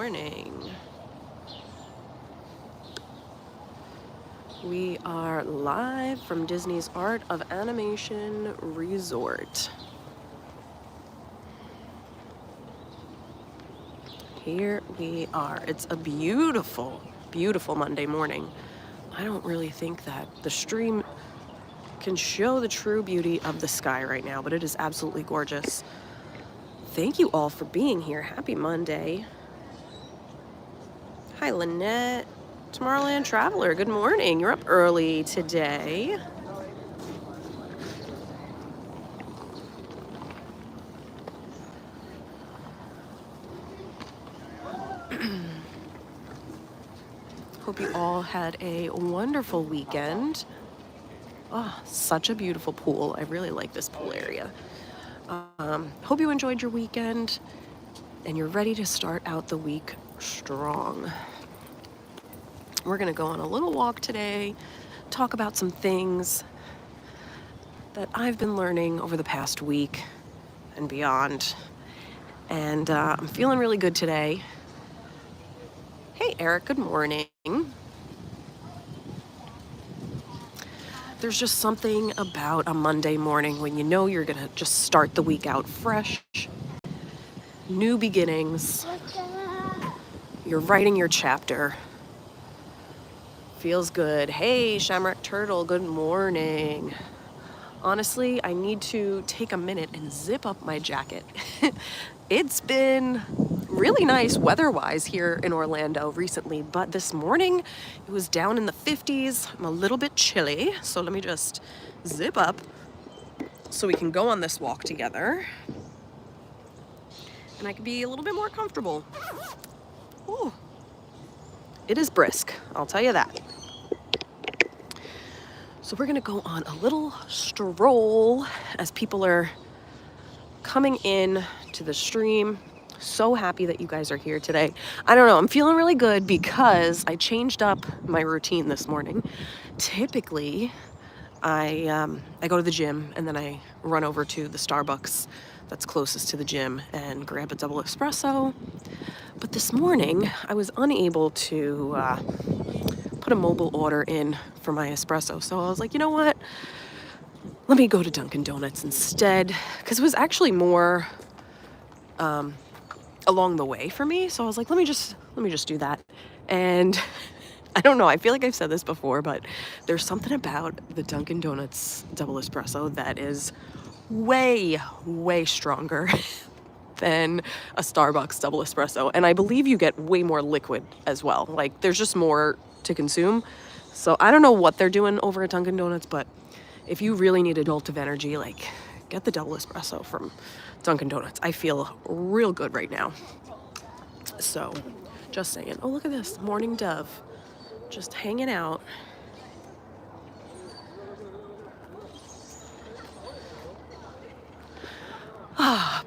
morning. We are live from Disney's Art of Animation Resort. Here we are. It's a beautiful, beautiful Monday morning. I don't really think that the stream can show the true beauty of the sky right now, but it is absolutely gorgeous. Thank you all for being here. Happy Monday. Hi, Lynette. Tomorrowland Traveler, good morning. You're up early today. Hope you all had a wonderful weekend. Oh, such a beautiful pool. I really like this pool area. Hope you enjoyed your weekend and you're ready to start out the week strong. We're gonna go on a little walk today, talk about some things that I've been learning over the past week and beyond. And I'm feeling really good today. Hey, Eric, good morning. There's just something about a Monday morning when you know you're gonna just start the week out fresh, new beginnings. You're writing your chapter. Feels good. Hey, Shamrock Turtle, good morning. Honestly, I need to take a minute and zip up my jacket. It's been really nice weather-wise here in Orlando recently, but this morning it was down in the 50s. I'm a little bit chilly, so let me just zip up so we can go on this walk together. And I can be a little bit more comfortable. Ooh. It is brisk, I'll tell you that. So we're gonna go on a little stroll as people are coming in to the stream. So happy that you guys are here today. I don't know, I'm feeling really good because I changed up my routine this morning. Typically, I go to the gym and then I run over to the Starbucks that's closest to the gym and grab a double espresso. But this morning, I was unable to put a mobile order in for my espresso. So I was like, you know what? Let me go to Dunkin' Donuts instead, because it was actually more along the way for me. So I was like, let me just do that. And I don't know, I feel like I've said this before, but there's something about the Dunkin' Donuts double espresso that is way, way stronger than a Starbucks double espresso. And I believe you get way more liquid as well. Like, there's just more to consume. So I don't know what they're doing over at Dunkin' Donuts, but if you really need a jolt of energy, like, get the double espresso from Dunkin' Donuts. I feel real good right now. So, just saying. Oh, look at this, morning dove, just hanging out.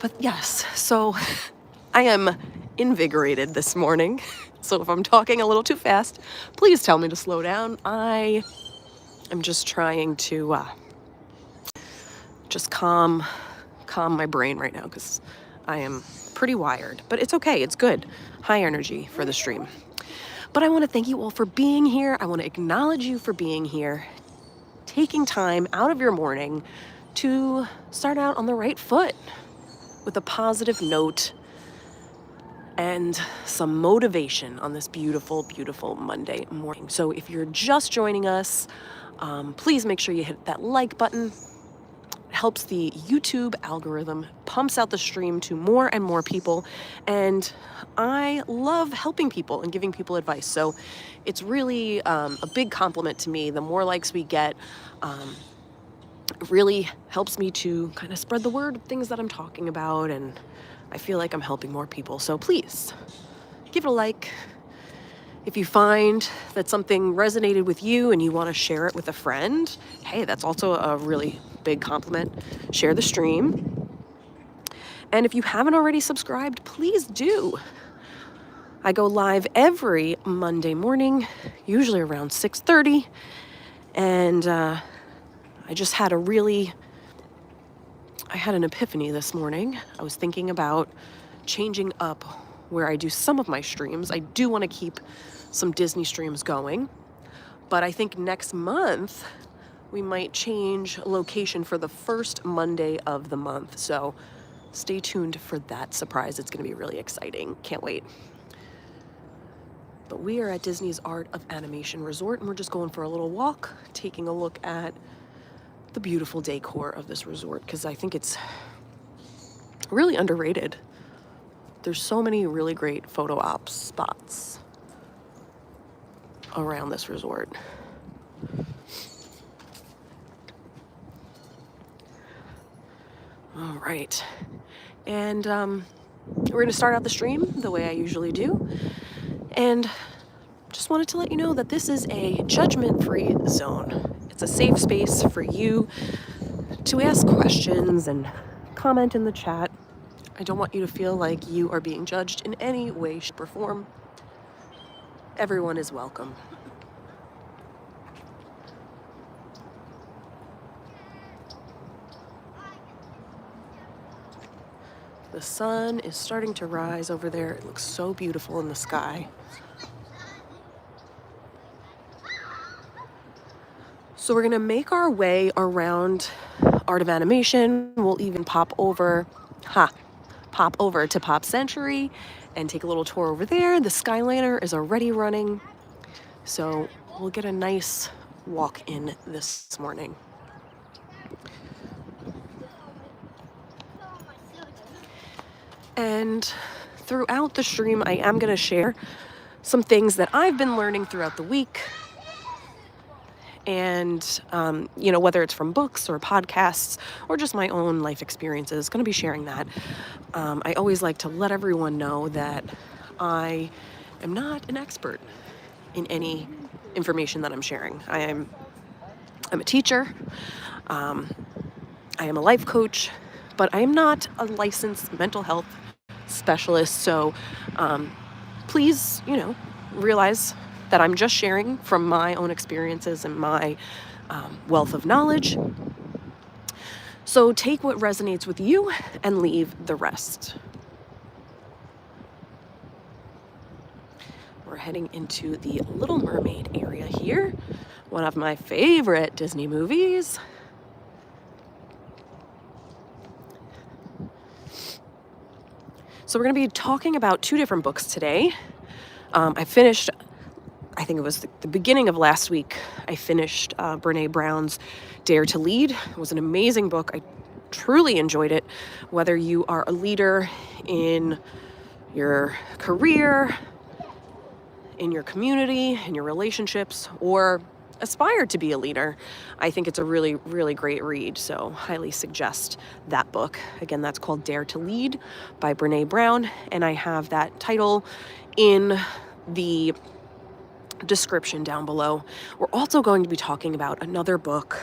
But yes, so I am invigorated this morning. So if I'm talking a little too fast, please tell me to slow down. I am just trying to just calm my brain right now because I am pretty wired. But it's okay, it's good. High energy for the stream. But I want to thank you all for being here. I want to acknowledge you for being here, taking time out of your morning to start out on the right foot with a positive note and some motivation on this beautiful, beautiful Monday morning. So if you're just joining us, please make sure you hit that like button. It helps the YouTube algorithm, pumps out the stream to more and more people. And I love helping people and giving people advice. So it's really a big compliment to me. The more likes we get, it really helps me to kind of spread the word of things that I'm talking about, and I feel like I'm helping more people. So please give it a like. If you find that something resonated with you and you want to share it with a friend, hey, that's also a really big compliment. Share the stream. And if you haven't already subscribed, please do. I go live every Monday morning, usually around 6:30, and I just had I had an epiphany this morning. I was thinking about changing up where I do some of my streams. I do want to keep some Disney streams going, but I think next month we might change location for the first Monday of the month. So stay tuned for that surprise. It's going to be really exciting. Can't wait. But we are at Disney's Art of Animation Resort, and we're just going for a little walk, taking a look at the beautiful decor of this resort, because I think it's really underrated. There's so many really great photo op spots around this resort. All right. And we're going to start out the stream the way I usually do. And just wanted to let you know that this is a judgment-free zone. It's a safe space for you to ask questions and comment in the chat. I don't want you to feel like you are being judged in any way, shape, or form. Everyone is welcome. The sun is starting to rise over there. It looks so beautiful in the sky. So we're gonna make our way around Art of Animation. We'll even pop over to Pop Century and take a little tour over there. The Skyliner is already running. So we'll get a nice walk in this morning. And throughout the stream, I am gonna share some things that I've been learning throughout the week. And, whether it's from books or podcasts or just my own life experiences, going to be sharing that. I always like to let everyone know that I am not an expert in any information that I'm sharing. I'm a teacher. I am a life coach, but I am not a licensed mental health specialist. So please, realize that I'm just sharing from my own experiences and my wealth of knowledge. So take what resonates with you and leave the rest. We're heading into the Little Mermaid area here, one of my favorite Disney movies. So we're going to be talking about two different books today. I think it was the beginning of last week, I finished Brené Brown's Dare to Lead. It was an amazing book. I truly enjoyed it. Whether you are a leader in your career, in your community, in your relationships, or aspire to be a leader, I think it's a really, really great read. So highly suggest that book. Again, that's called Dare to Lead by Brené Brown. And I have that title in the description down below. We're also going to be talking about another book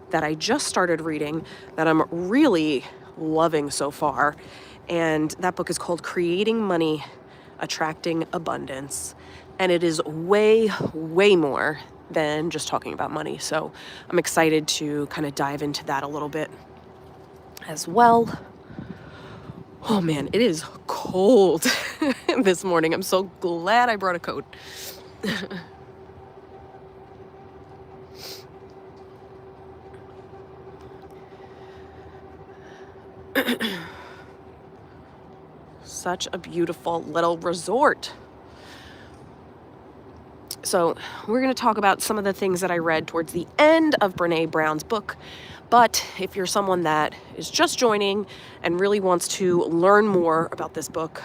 that I just started reading that I'm really loving so far. And that book is called Creating Money, Attracting Abundance. And it is way, way more than just talking about money. So I'm excited to kind of dive into that a little bit as well. Oh man, it is cold this morning. I'm so glad I brought a coat. Such a beautiful little resort. So we're going to talk about some of the things that I read towards the end of Brené Brown's book. But if you're someone that is just joining and really wants to learn more about this book,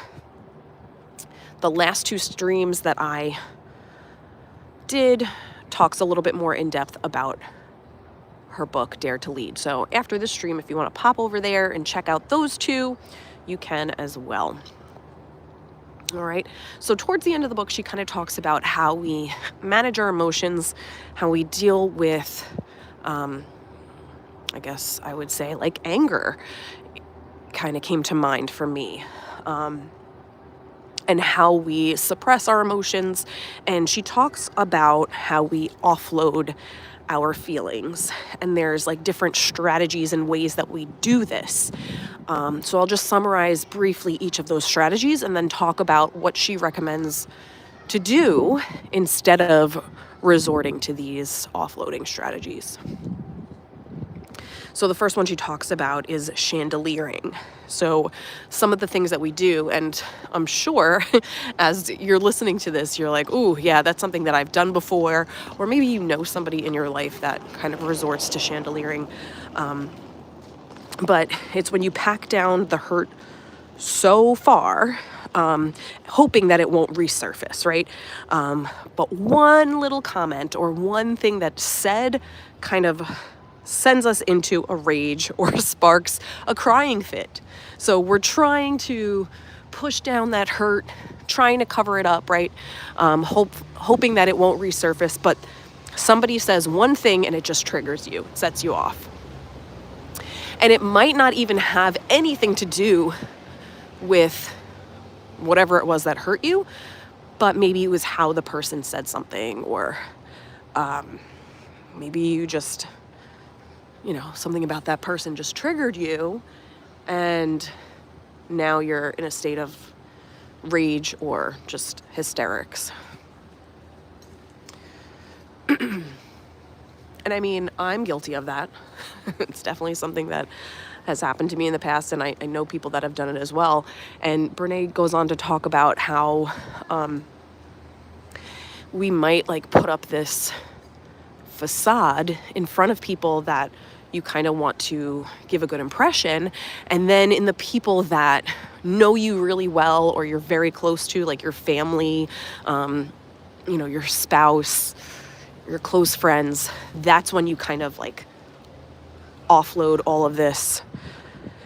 the last two streams that I did talks a little bit more in depth about her book, Dare to Lead. So after this stream, if you want to pop over there and check out those two, you can as well. All right. So towards the end of the book, she kind of talks about how we manage our emotions, how we deal with, I guess I would say, like anger kind of came to mind for me. And how we suppress our emotions. And she talks about how we offload our feelings. And there's like different strategies and ways that we do this. So I'll just summarize briefly each of those strategies and then talk about what she recommends to do instead of resorting to these offloading strategies. So the first one she talks about is chandeliering. So some of the things that we do, and I'm sure as you're listening to this, you're like, ooh, yeah, that's something that I've done before. Or maybe you know somebody in your life that kind of resorts to chandeliering. But it's when you pack down the hurt so far, hoping that it won't resurface, right? But one little comment or one thing that's said kind of sends us into a rage or sparks a crying fit. So we're trying to push down that hurt, trying to cover it up, right? Hoping that it won't resurface, but somebody says one thing and it just triggers you, sets you off. And it might not even have anything to do with whatever it was that hurt you, but maybe it was how the person said something, or maybe you just, something about that person just triggered you, and now you're in a state of rage or just hysterics. And I mean, I'm guilty of that. It's definitely something that has happened to me in the past, and I know people that have done it as well. And Brené goes on to talk about how we might like put up this facade in front of people that you kind of want to give a good impression, and then in the people that know you really well or you're very close to, like your family, your spouse, your close friends, that's when you kind of like offload all of this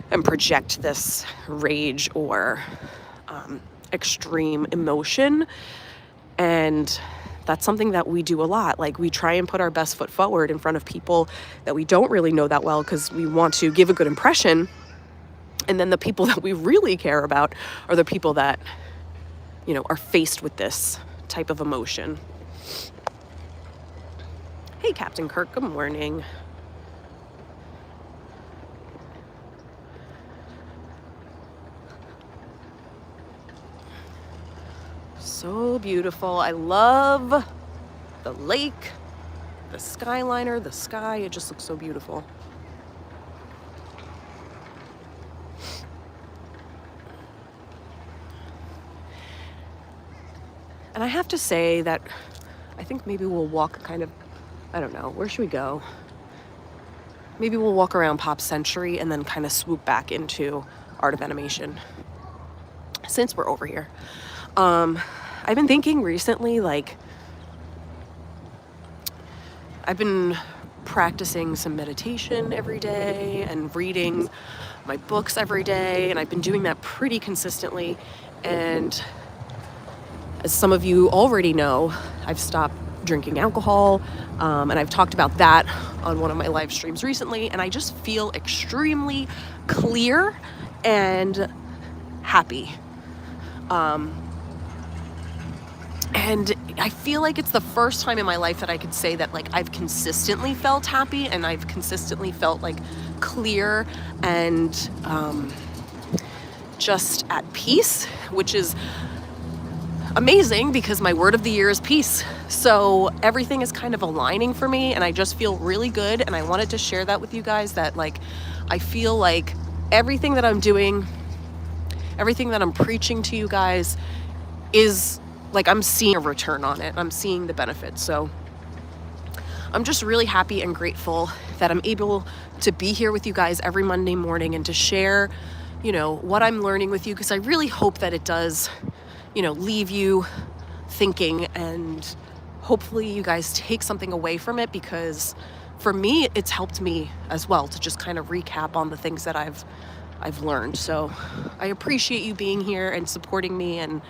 and project this rage or extreme emotion. And that's something that we do a lot. Like we try and put our best foot forward in front of people that we don't really know that well because we want to give a good impression. And then the people that we really care about are the people that, are faced with this type of emotion. Hey, Captain Kirk, good morning. So beautiful. I love the lake, the skyliner, the sky. It just looks so beautiful. And I have to say that I think maybe we'll walk I don't know, where should we go? Maybe we'll walk around Pop Century and then kind of swoop back into Art of Animation since we're over here. I've been thinking recently, like, I've been practicing some meditation every day and reading my books every day, and I've been doing that pretty consistently. And as some of you already know, I've stopped drinking alcohol, and I've talked about that on one of my live streams recently, and I just feel extremely clear and happy. And I feel like it's the first time in my life that I could say that, like, I've consistently felt happy and I've consistently felt, like, clear and just at peace, which is amazing because my word of the year is peace. So everything is kind of aligning for me, and I just feel really good. And I wanted to share that with you guys, that, like, I feel like everything that I'm doing, everything that I'm preaching to you guys is like I'm seeing a return on it. I'm seeing the benefits. So I'm just really happy and grateful that I'm able to be here with you guys every Monday morning and to share, what I'm learning with you, because I really hope that it does, leave you thinking, and hopefully you guys take something away from it, because for me, it's helped me as well to just kind of recap on the things that I've learned. So I appreciate you being here and supporting me and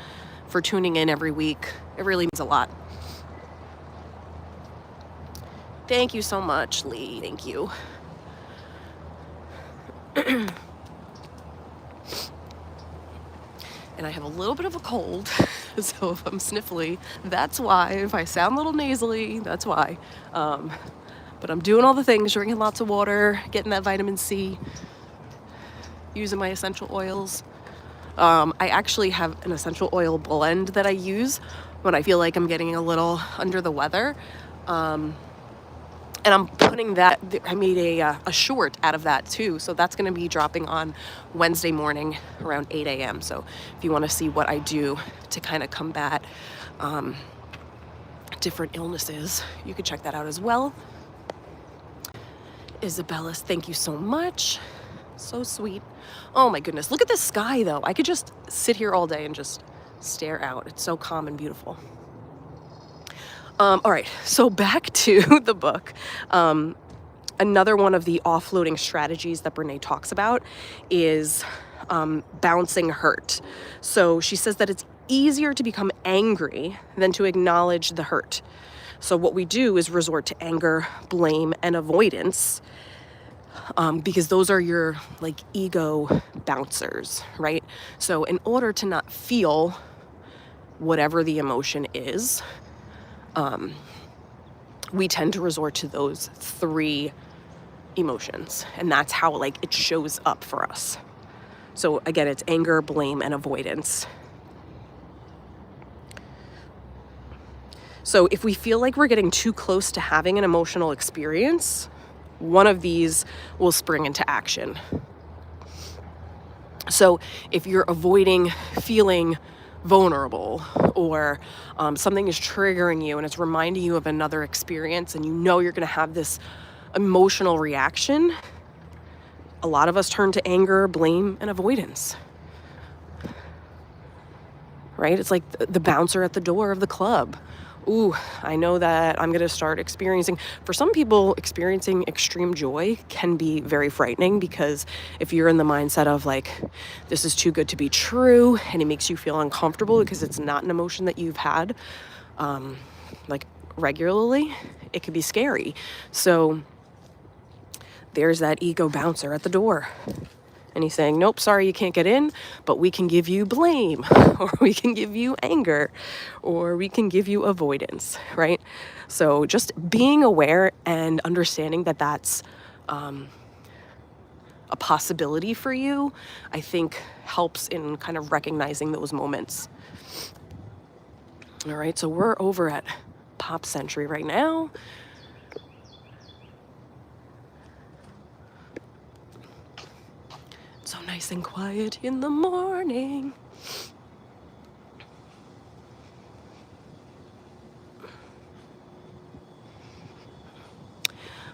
for tuning in every week. It really means a lot. Thank you so much, Lee. Thank you. And I have a little bit of a cold, so if I'm sniffly, that's why. If I sound a little nasally, that's why. But I'm doing all the things, drinking lots of water, getting that vitamin C, using my essential oils. I actually have an essential oil blend that I use when I feel like I'm getting a little under the weather. And I'm putting that, I made a short out of that too. So that's going to be dropping on Wednesday morning around 8 a.m. So if you want to see what I do to kind of combat different illnesses, you could check that out as well. Isabella's, thank you so much. So sweet. Oh my goodness. Look at this sky though. I could just sit here all day and just stare out. It's so calm and beautiful. All right, so back to the book. Another one of the offloading strategies that Brené talks about is bouncing hurt. So she says that it's easier to become angry than to acknowledge the hurt. So what we do is resort to anger, blame, and avoidance because those are your like ego bouncers, right? So in order to not feel whatever the emotion is, we tend to resort to those three emotions, and that's how like it shows up for us. So again, it's anger, blame, and avoidance. So if we feel like we're getting too close to having an emotional experience, one of these will spring into action. So if you're avoiding feeling vulnerable, or something is triggering you and it's reminding you of another experience, and you know you're going to have this emotional reaction, a lot of us turn to anger, blame, and avoidance. Right? It's like the bouncer at the door of the club. Ooh, I know that I'm going to start experiencing, for some people, experiencing extreme joy can be very frightening, because if you're in the mindset of like, this is too good to be true, and it makes you feel uncomfortable because it's not an emotion that you've had like regularly, it could be scary. So there's that ego bouncer at the door. And he's saying, nope, sorry, you can't get in, but we can give you blame, or we can give you anger, or we can give you avoidance, right? So just being aware and understanding that that's a possibility for you, I think helps in kind of recognizing those moments. All right, so we're over at Pop Century right now. So nice and quiet in the morning.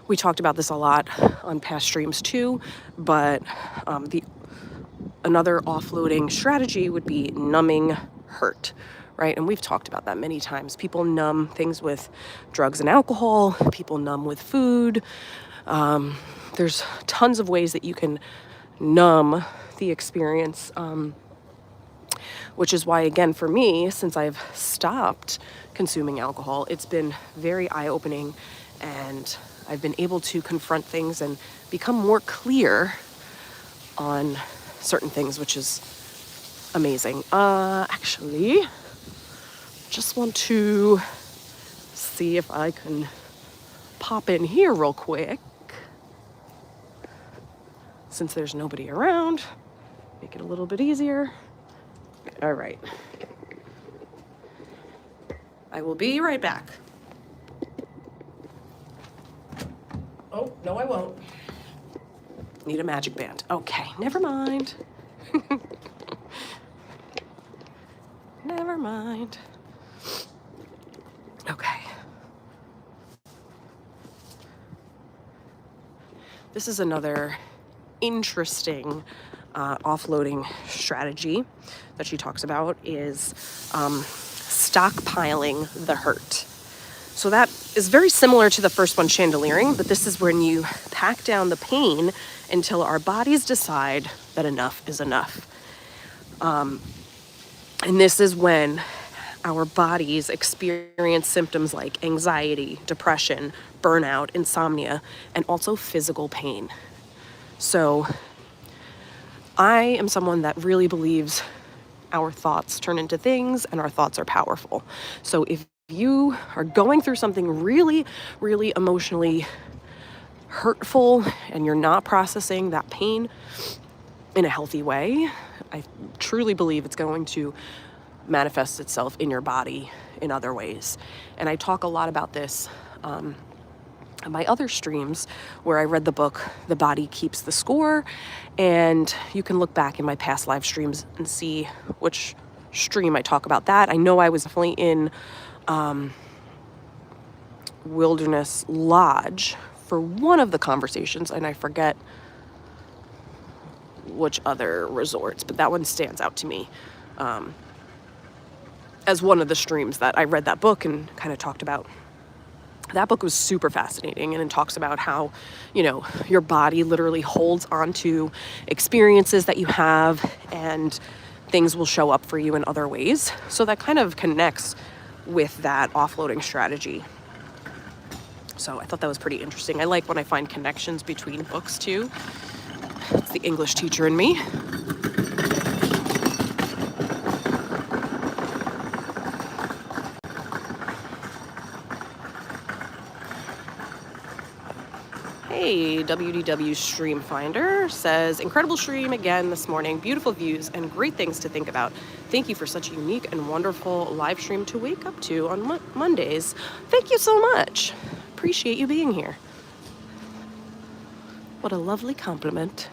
We talked about this a lot on past streams too, but another offloading strategy would be numbing hurt, right? And we've talked about that many times. People numb things with drugs and alcohol. People numb with food. There's tons of ways that you can numb the experience, which is why, again, for me, since I've stopped consuming alcohol, it's been very eye-opening, and I've been able to confront things and become more clear on certain things, which is amazing. Actually, just want to see if I can pop in here real quick, since there's nobody around. Make it a little bit easier. All right. I will be right back. Oh, no, I won't. Need a magic band. Okay, never mind. Never mind. Okay. This is another interesting offloading strategy that she talks about, is stockpiling the hurt. So that is very similar to the first one, chandeliering, but this is when you pack down the pain until our bodies decide that enough is enough. And this is when our bodies experience symptoms like anxiety, depression, burnout, insomnia, and also physical pain. So I am someone that really believes our thoughts turn into things, and our thoughts are powerful. So if you are going through something really, really emotionally hurtful and you're not processing that pain in a healthy way, I truly believe it's going to manifest itself in your body in other ways. And I talk a lot about this in my other streams where I read the book, The Body Keeps the Score. And you can look back in my past live streams and see which stream I talk about that. I know I was definitely in Wilderness Lodge for one of the conversations, and I forget which other resorts, but that one stands out to me as one of the streams that I read that book and kind of talked about. That book was super fascinating, and it talks about how, your body literally holds onto experiences that you have, and things will show up for you in other ways. So that kind of connects with that offloading strategy. So I thought that was pretty interesting. I like when I find connections between books too. It's the English teacher in me. Hey, WDW Stream Finder says, incredible stream again this morning. Beautiful views and great things to think about. Thank you for such a unique and wonderful live stream to wake up to on Mondays. Thank you so much. Appreciate you being here. What a lovely compliment.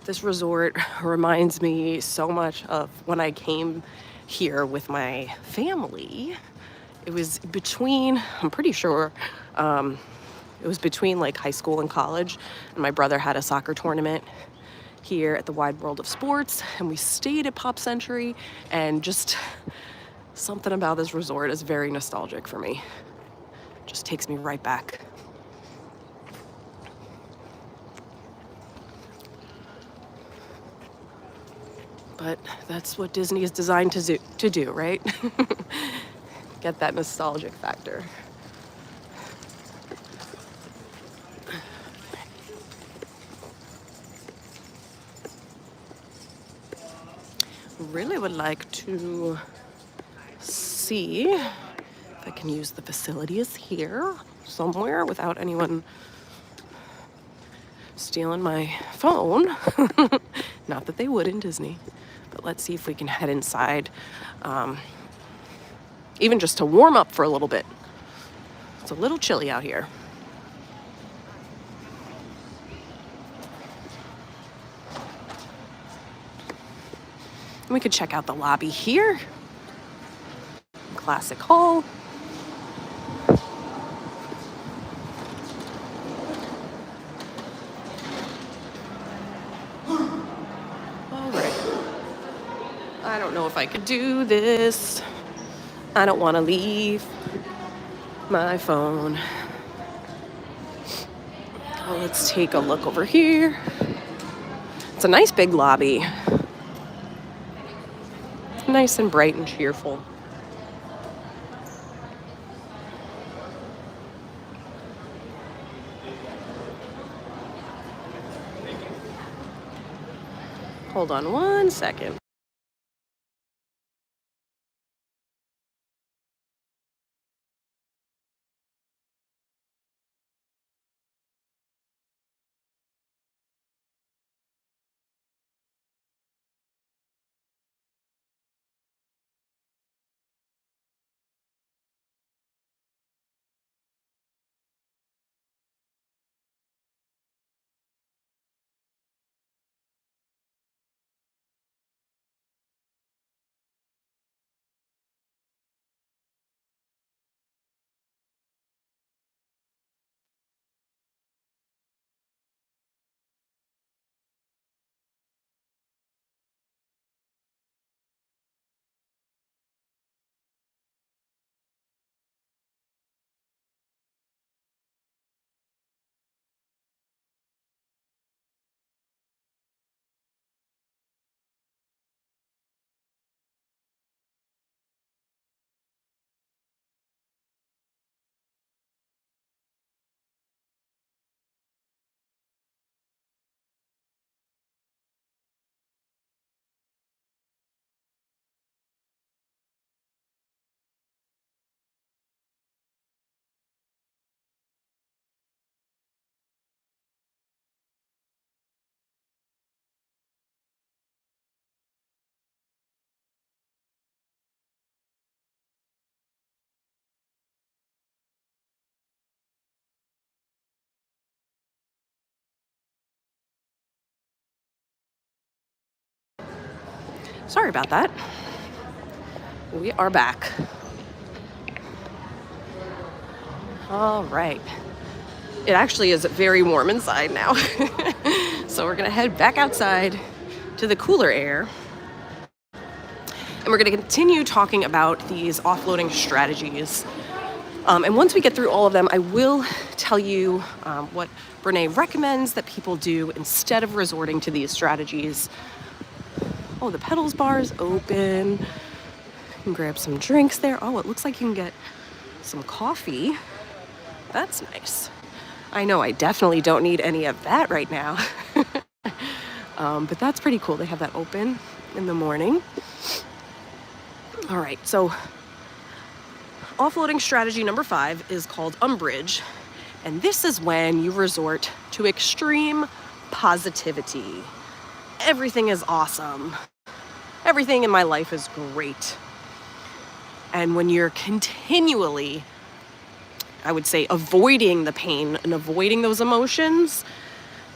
This resort reminds me so much of when I came here with my family. It was between, I'm pretty sure, it was between like high school and college, and my brother had a soccer tournament here at the Wide World of Sports, and we stayed at Pop Century, and just something about this resort is very nostalgic for me. Just takes me right back. But that's what Disney is designed to do, right? Get that nostalgic factor. Really would like to see if I can use the facilities here somewhere without anyone stealing my phone. Not that they would in Disney, but let's see if we can head inside, even just to warm up for a little bit. It's a little chilly out here. And we could check out the lobby here. Classic Hall. All right. I don't know if I could do this. I don't want to leave my phone. Well, let's take a look over here. It's a nice big lobby. It's nice and bright and cheerful. Hold on one second. Sorry about that. We are back. All right. It actually is very warm inside now. So we're going to head back outside to the cooler air. And we're going to continue talking about these offloading strategies. And once we get through all of them, I will tell you what Brené recommends that people do instead of resorting to these strategies. Oh, the Petals bar is open. You can grab some drinks there. Oh, it looks like you can get some coffee. That's nice. I know I definitely don't need any of that right now. But that's pretty cool. They have that open in the morning. All right, so offloading strategy number 5 is called umbrage. And this is when you resort to extreme positivity. Everything is awesome. Everything in my life is great. And when you're continually, I would say, avoiding the pain and avoiding those emotions,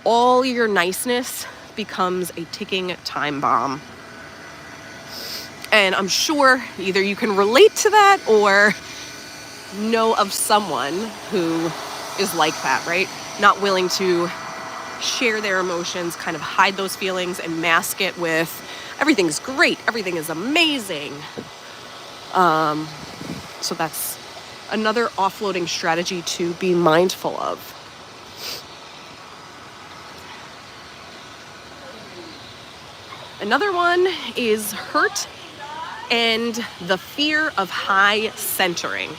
all your niceness becomes a ticking time bomb. And I'm sure either you can relate to that or know of someone who is like that, right? Not willing to share their emotions, kind of hide those feelings and mask it with everything's great, everything is amazing. So that's another offloading strategy to be mindful of. Another one is hurt and the fear of high centering.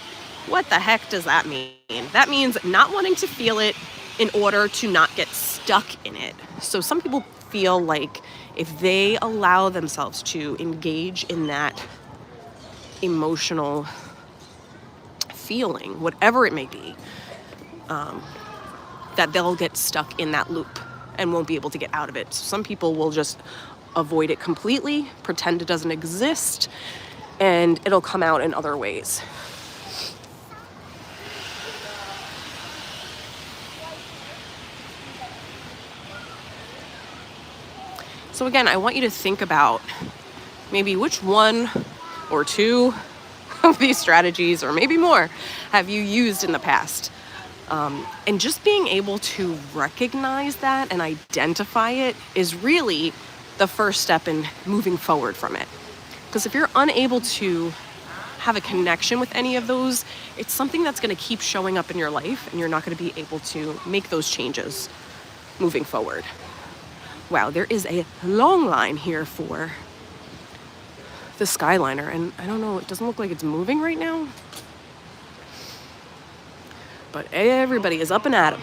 What the heck does that mean? That means not wanting to feel it in order to not get stuck in it. So some people feel like if they allow themselves to engage in that emotional feeling, whatever it may be, that they'll get stuck in that loop and won't be able to get out of it. So some people will just avoid it completely, pretend it doesn't exist, and it'll come out in other ways. So again, I want you to think about maybe which one or two of these strategies, or maybe more, have you used in the past. And just being able to recognize that and identify it is really the first step in moving forward from it. Because if you're unable to have a connection with any of those, it's something that's going to keep showing up in your life, and you're not going to be able to make those changes moving forward. Wow, there is a long line here for the Skyliner, and I don't know, it doesn't look like it's moving right now. But everybody is up and at 'em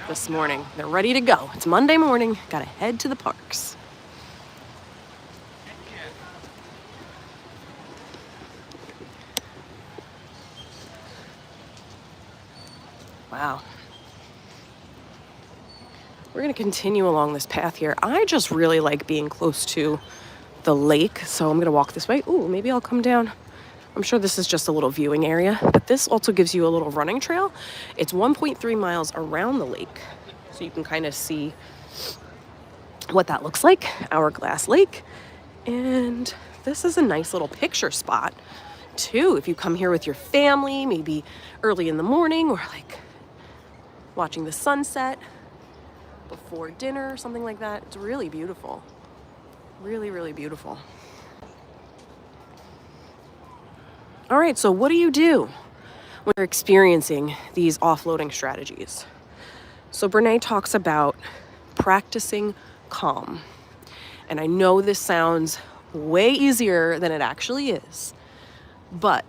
this morning. They're ready to go. It's Monday morning. Gotta head to the parks. Wow. We're gonna continue along this path here. I just really like being close to the lake, so I'm gonna walk this way. Ooh, maybe I'll come down. I'm sure this is just a little viewing area, but this also gives you a little running trail. It's 1.3 miles around the lake, so you can kind of see what that looks like, Hourglass Lake. And this is a nice little picture spot too. If you come here with your family, maybe early in the morning, or like watching the sunset before dinner, something like that. It's really beautiful. Really, really beautiful. All right, so what do you do when you're experiencing these offloading strategies? So Brené talks about practicing calm. And I know this sounds way easier than it actually is, but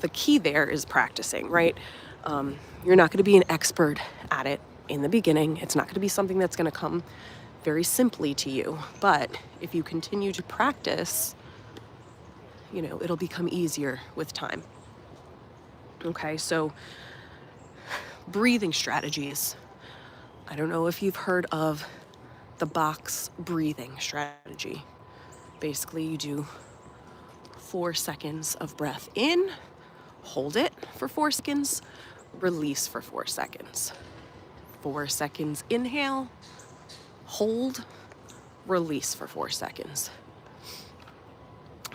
the key there is practicing, right? You're not going to be an expert at it in the beginning. It's not going to be something that's going to come very simply to you. But if you continue to practice, it'll become easier with time. Okay, so breathing strategies. I don't know if you've heard of the box breathing strategy. Basically, you do 4 seconds of breath in, hold it for 4 seconds, release for 4 seconds. 4 seconds inhale, hold, release for 4 seconds.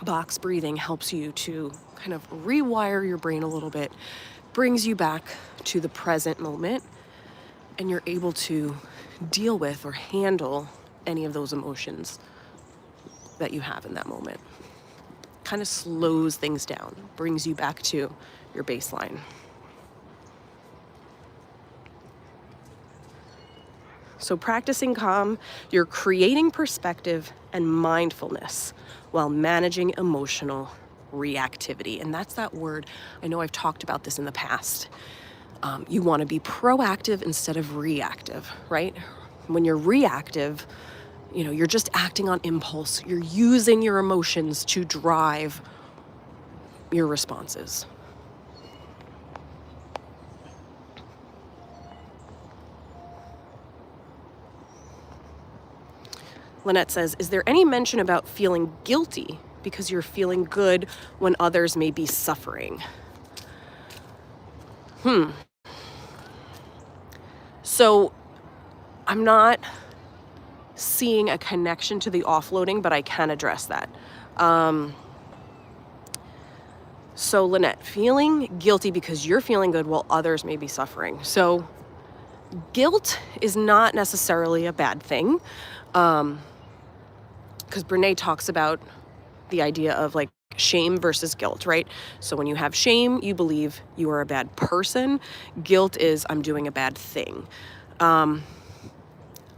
Box breathing helps you to kind of rewire your brain a little bit, brings you back to the present moment, and you're able to deal with or handle any of those emotions that you have in that moment. Kind of slows things down, brings you back to your baseline. So practicing calm, you're creating perspective and mindfulness while managing emotional reactivity. And that's that word. I know I've talked about this in the past. You want to be proactive instead of reactive, right? When you're reactive, you're just acting on impulse. You're using your emotions to drive your responses. Lynette says, is there any mention about feeling guilty because you're feeling good when others may be suffering? So I'm not seeing a connection to the offloading, but I can address that. So Lynette, feeling guilty because you're feeling good while others may be suffering. So guilt is not necessarily a bad thing. Because Brené talks about the idea of like shame versus guilt, right? So when you have shame, you believe you are a bad person. Guilt is I'm doing a bad thing. I'm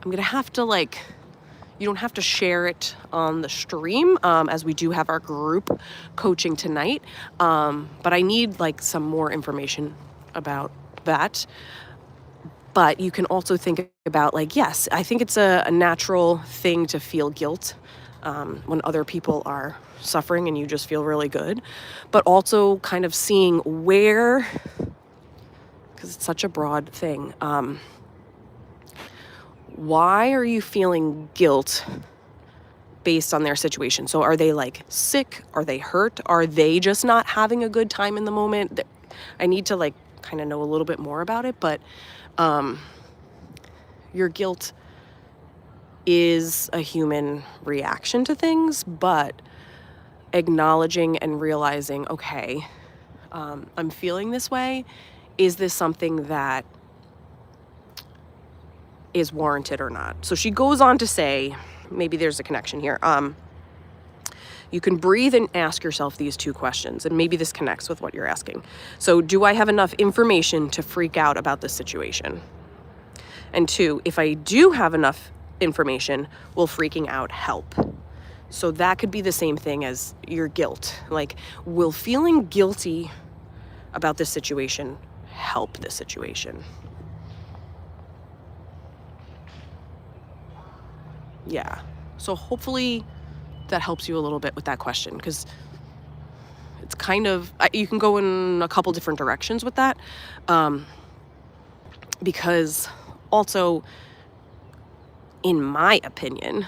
going to have to you don't have to share it on the stream, as we do have our group coaching tonight. But I need some more information about that. But you can also think about yes, I think it's a natural thing to feel guilt when other people are suffering and you just feel really good. But also kind of seeing where, because it's such a broad thing, why are you feeling guilt based on their situation? So are they sick? Are they hurt? Are they just not having a good time in the moment? I need to kind of know a little bit more about it, but your guilt is a human reaction to things, but acknowledging and realizing, okay, I'm feeling this way. Is this something that is warranted or not? So she goes on to say, maybe there's a connection here. You can breathe and ask yourself these 2 questions, and maybe this connects with what you're asking. So, do I have enough information to freak out about this situation? And 2, if I do have enough information, will freaking out help? So that could be the same thing as your guilt. Will feeling guilty about this situation help this situation? Yeah. So hopefully that helps you a little bit with that question, because it's kind of, you can go in a couple different directions with that. Because also, in my opinion,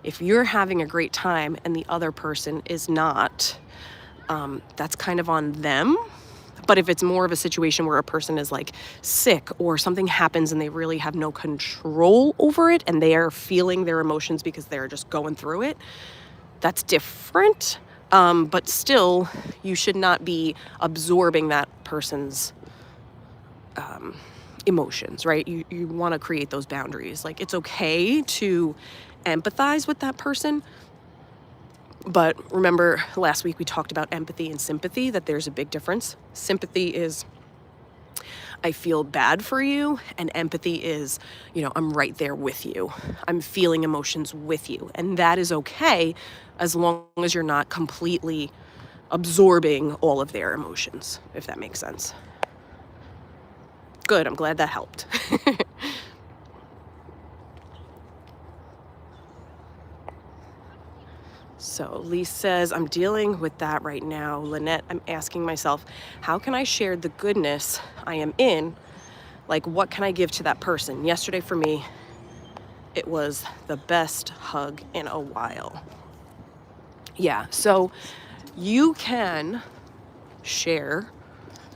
if you're having a great time and the other person is not, that's kind of on them. But if it's more of a situation where a person is sick or something happens and they really have no control over it and they are feeling their emotions because they're just going through it, that's different. But still, you should not be absorbing that person's emotions, right? You want to create those boundaries. It's okay to empathize with that person. But remember, last week we talked about empathy and sympathy, that there's a big difference. Sympathy is, I feel bad for you, and empathy is, I'm right there with you. I'm feeling emotions with you. And that is okay as long as you're not completely absorbing all of their emotions, if that makes sense. Good, I'm glad that helped. So Lee says, I'm dealing with that right now. Lynette, I'm asking myself, how can I share the goodness I am in? What can I give to that person? Yesterday for me, it was the best hug in a while. Yeah, so you can share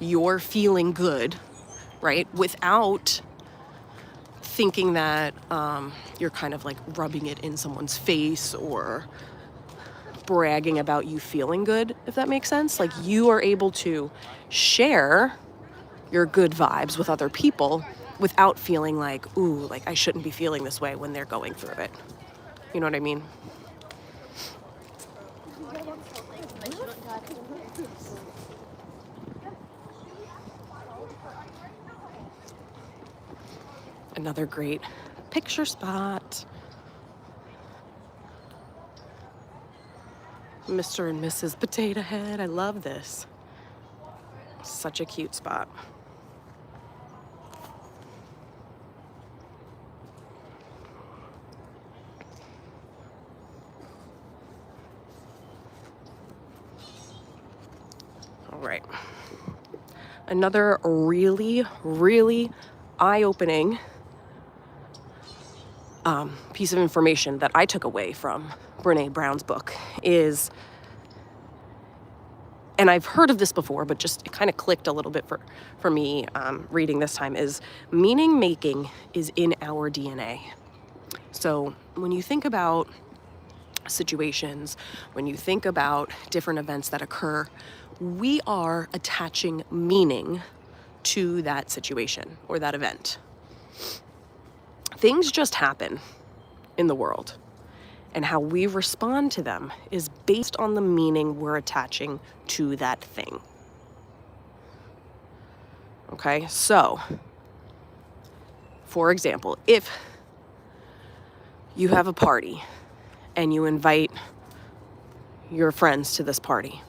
your feeling good, right, without thinking that you're kind of like rubbing it in someone's face or bragging about you feeling good, if that makes sense. Like you are able to share your good vibes with other people without feeling like, ooh, like I shouldn't be feeling this way when they're going through it. You know what I mean? Another great picture spot. Mr. and Mrs. Potato Head. I love this. Such a cute spot. All right. Another really, really eye-opening piece of information that I took away from Brené Brown's book is, and I've heard of this before, but just it kind of clicked a little bit for me reading this time, is meaning making is in our DNA. So when you think about situations, when you think about different events that occur, we are attaching meaning to that situation or that event. Things just happen in the world, and how we respond to them is based on the meaning we're attaching to that thing. Okay, so for example, if you have a party and you invite your friends to this party,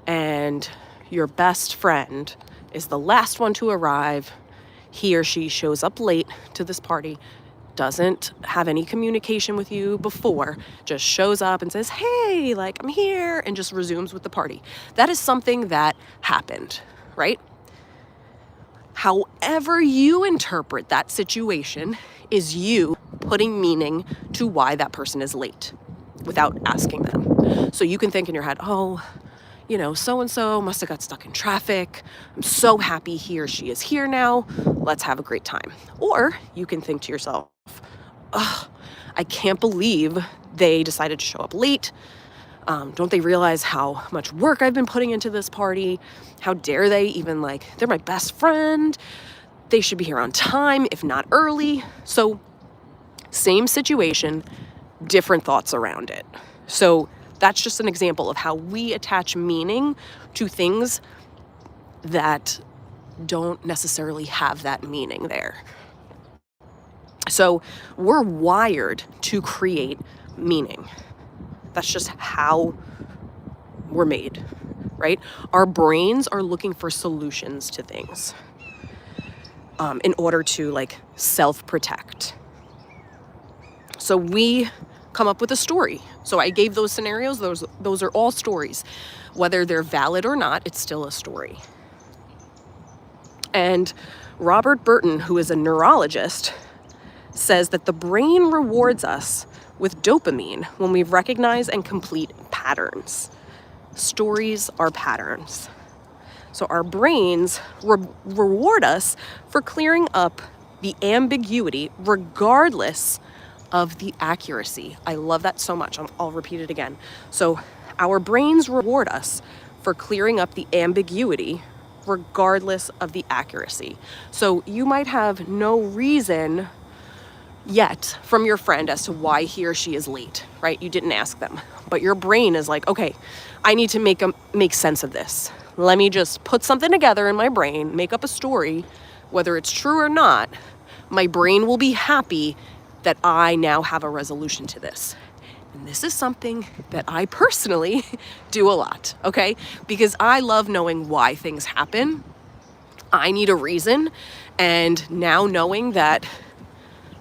and your best friend is the last one to arrive, he or she shows up late to this party, doesn't have any communication with you before, just shows up and says, hey, like, I'm here, and just resumes with the party. That is something that happened, right? However you interpret that situation is you putting meaning to why that person is late without asking them. So you can think in your head, oh, you know, so-and-so must have got stuck in traffic. I'm so happy he or she is here now. Let's have a great time. Or you can think to yourself, ugh, I can't believe they decided to show up late. Don't they realize how much work I've been putting into this party? How dare they even, like, they're my best friend. They should be here on time, if not early. So same situation, different thoughts around it. So that's just an example of how we attach meaning to things that don't necessarily have that meaning there. So we're wired to create meaning. That's just how we're made, right? Our brains are looking for solutions to things in order to, like, self-protect. So we come up with a story. So I gave those scenarios. Those are all stories. Whether they're valid or not, it's still a story. And Robert Burton, who is a neurologist, says that the brain rewards us with dopamine when we recognize and complete patterns. Stories are patterns. So our brains reward us for clearing up the ambiguity regardless of the accuracy. I love that so much. I'll repeat it again. So our brains reward us for clearing up the ambiguity regardless of the accuracy. So you might have no reason yet from your friend as to why he or she is late, right? You didn't ask them, but your brain is like, okay, I need to make sense of this. Let me just put something together in my brain, make up a story, whether it's true or not. My brain will be happy that I now have a resolution to this. And this is something that I personally do a lot, okay? Because I love knowing why things happen. I need a reason. And now knowing that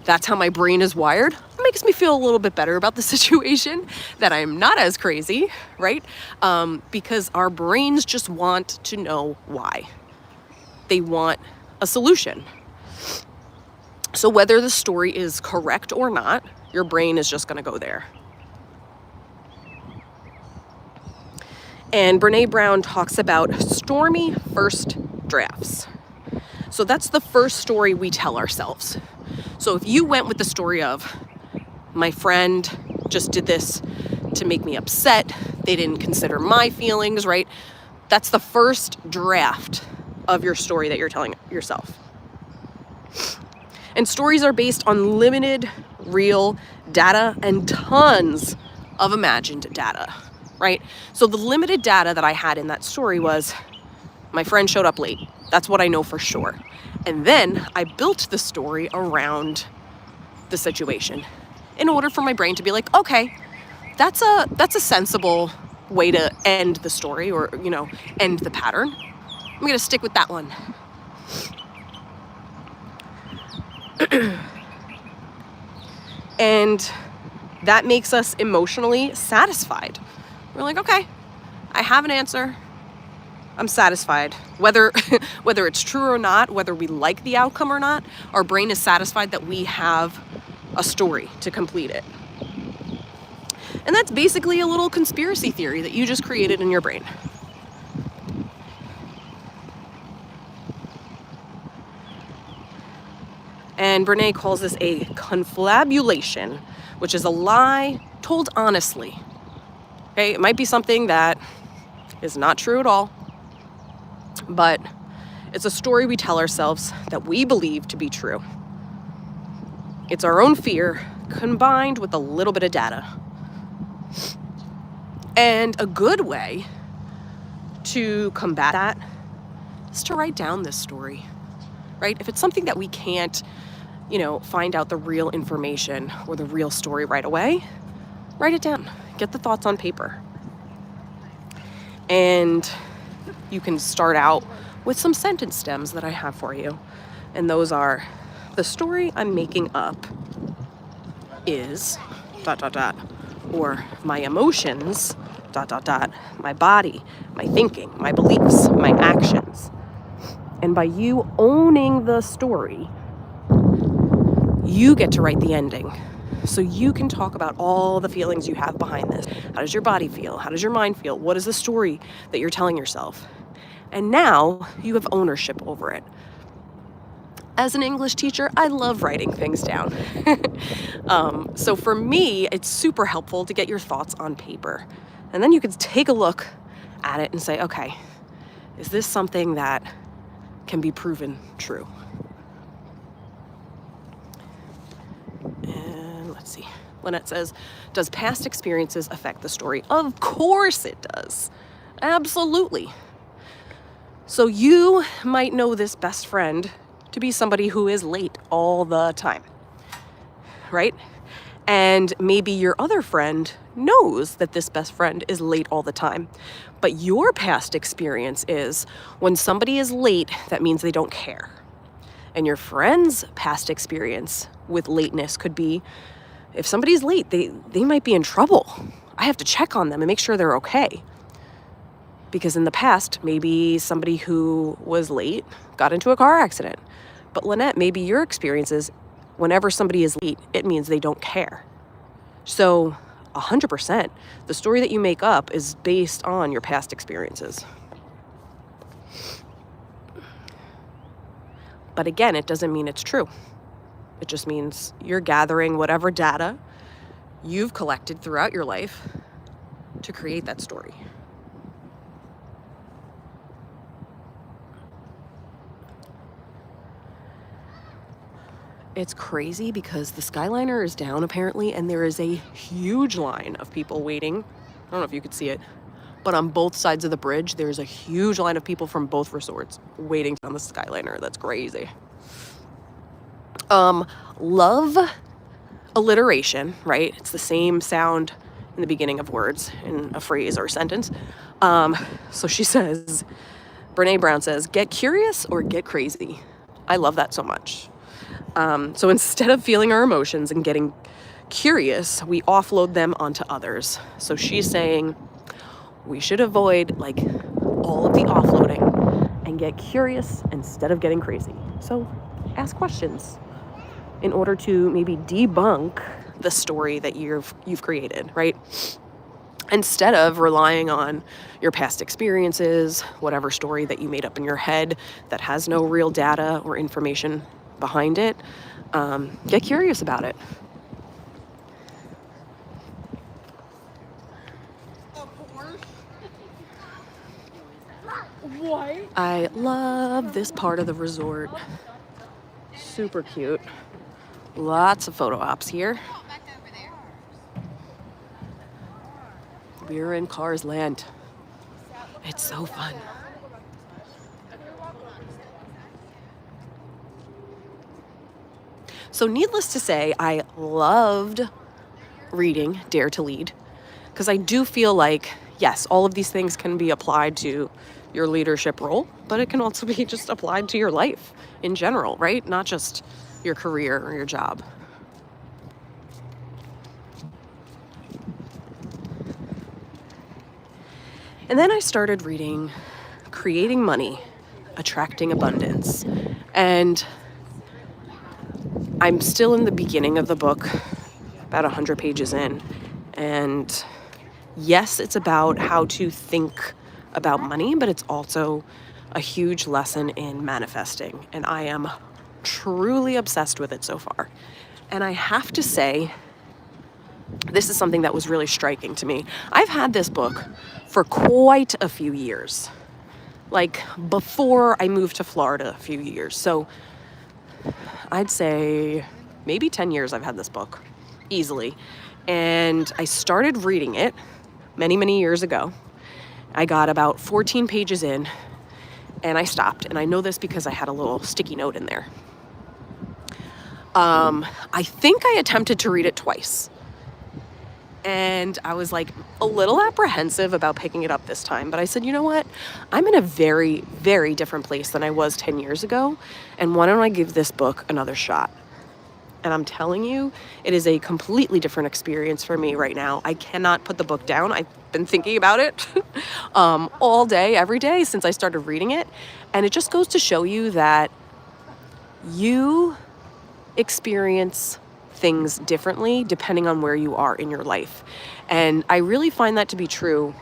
that's how my brain is wired makes me feel a little bit better about the situation, that I'm not as crazy, right? Because our brains just want to know why. They want a solution. So whether the story is correct or not, your brain is just going to go there. And Brené Brown talks about stormy first drafts. So that's the first story we tell ourselves. So if you went with the story of, my friend just did this to make me upset, they didn't consider my feelings, right? That's the first draft of your story that you're telling yourself. And stories are based on limited real data and tons of imagined data, right? So the limited data that I had in that story was, my friend showed up late. That's what I know for sure. And then I built the story around the situation in order for my brain to be like, okay, that's a sensible way to end the story, or, end the pattern. I'm going to stick with that one. And that makes us emotionally satisfied. We're like, okay, I have an answer. I'm satisfied. Whether it's true or not, whether we like the outcome or not, our brain is satisfied that we have a story to complete it. And that's basically a little conspiracy theory that you just created in your brain. And Brené calls this a confabulation, which is a lie told honestly. Okay, it might be something that is not true at all, but it's a story we tell ourselves that we believe to be true. It's our own fear combined with a little bit of data. And a good way to combat that is to write down this story, right? If it's something that we can't, find out the real information or the real story right away, write it down. Get the thoughts on paper. And you can start out with some sentence stems that I have for you. And those are, the story I'm making up is ... or my emotions ... my body, my thinking, my beliefs, my actions. And by you owning the story, you get to write the ending. So you can talk about all the feelings you have behind this. How does your body feel? How does your mind feel? What is the story that you're telling yourself? And now you have ownership over it. As an English teacher, I love writing things down. So for me, it's super helpful to get your thoughts on paper. And then you can take a look at it and say, okay, is this something that can be proven true? And let's see. Lynette says, does past experiences affect the story? Of course it does. Absolutely. So you might know this best friend to be somebody who is late all the time, right? And maybe your other friend knows that this best friend is late all the time. But your past experience is, when somebody is late, that means they don't care. And your friend's past experience with lateness could be, if somebody's late, they might be in trouble. I have to check on them and make sure they're okay. Because in the past, maybe somebody who was late got into a car accident. But Lynette, maybe your experience is, whenever somebody is late, it means they don't care. So 100%, the story that you make up is based on your past experiences. But again, it doesn't mean it's true. It just means you're gathering whatever data you've collected throughout your life to create that story. It's crazy because the Skyliner is down apparently, and there is a huge line of people waiting. I don't know if you could see it, but on both sides of the bridge, there's a huge line of people from both resorts waiting on the Skyliner. That's crazy. Love alliteration, right? It's the same sound in the beginning of words in a phrase or a sentence. So she says, Brené Brown says, get curious or get crazy. I love that so much. So instead of feeling our emotions and getting curious, we offload them onto others. So she's saying we should avoid all of the offloading and get curious instead of getting crazy. So ask questions in order to maybe debunk the story that you've created, right? Instead of relying on your past experiences, whatever story that you made up in your head that has no real data or information behind it, get curious about it. What? I love this part of the resort. Super cute. Lots of photo ops here. We're in Cars Land. It's so fun. So needless to say, I loved reading Dare to Lead, because I do feel like, yes, all of these things can be applied to your leadership role, but it can also be just applied to your life in general, right? Not just your career or your job. And then I started reading Creating Money, Attracting Abundance. And I'm still in the beginning of the book, about 100 pages in. And yes, it's about how to think about money, but it's also a huge lesson in manifesting. And I am truly obsessed with it so far. And I have to say, this is something that was really striking to me. I've had this book for quite a few years, like before I moved to Florida a few years. So I'd say maybe 10 years I've had this book, easily. And I started reading it many, many years ago. I got about 14 pages in and I stopped. And I know this because I had a little sticky note in there. I think I attempted to read it twice. And I was like a little apprehensive about picking it up this time. But I said, you know what? I'm in a very, very different place than I was 10 years ago. And why don't I give this book another shot? And I'm telling you, it is a completely different experience for me right now. I cannot put the book down. I've been thinking about it all day, every day since I started reading it. And it just goes to show you that you experience things differently depending on where you are in your life. And I really find that to be true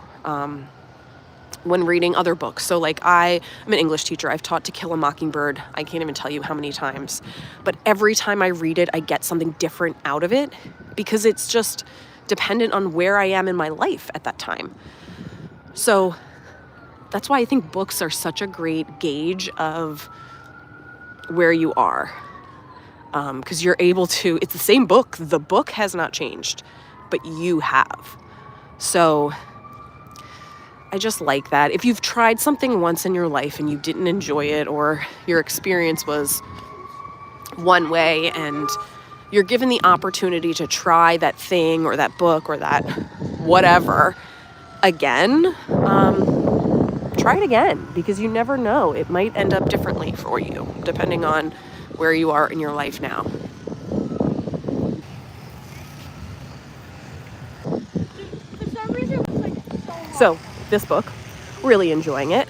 when reading other books. So like I'm an English teacher. I've taught To Kill a Mockingbird. I can't even tell you how many times. But every time I read it, I get something different out of it because it's just dependent on where I am in my life at that time. So that's why I think books are such a great gauge of where you are. Because you're able to, it's the same book. The book has not changed, but you have. So I just like that. If you've tried something once in your life and you didn't enjoy it, or your experience was one way and you're given the opportunity to try that thing or that book or that whatever again, try it again, because you never know. It might end up differently for you, depending on where you are in your life now. So this book, really enjoying it.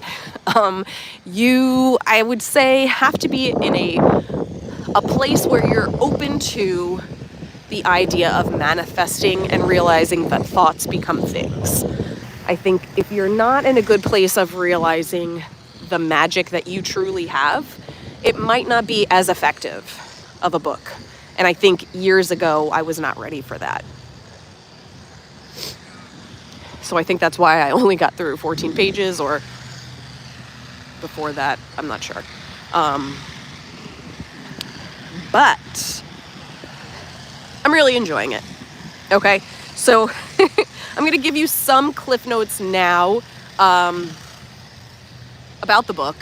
You, I would say, have to be in a place where you're open to the idea of manifesting and realizing that thoughts become things. I think if you're not in a good place of realizing the magic that you truly have, it might not be as effective of a book. And I think years ago, I was not ready for that. So I think that's why I only got through 14 pages, or before that, I'm not sure. But I'm really enjoying it. Okay, so I'm going to give you some cliff notes now about the book.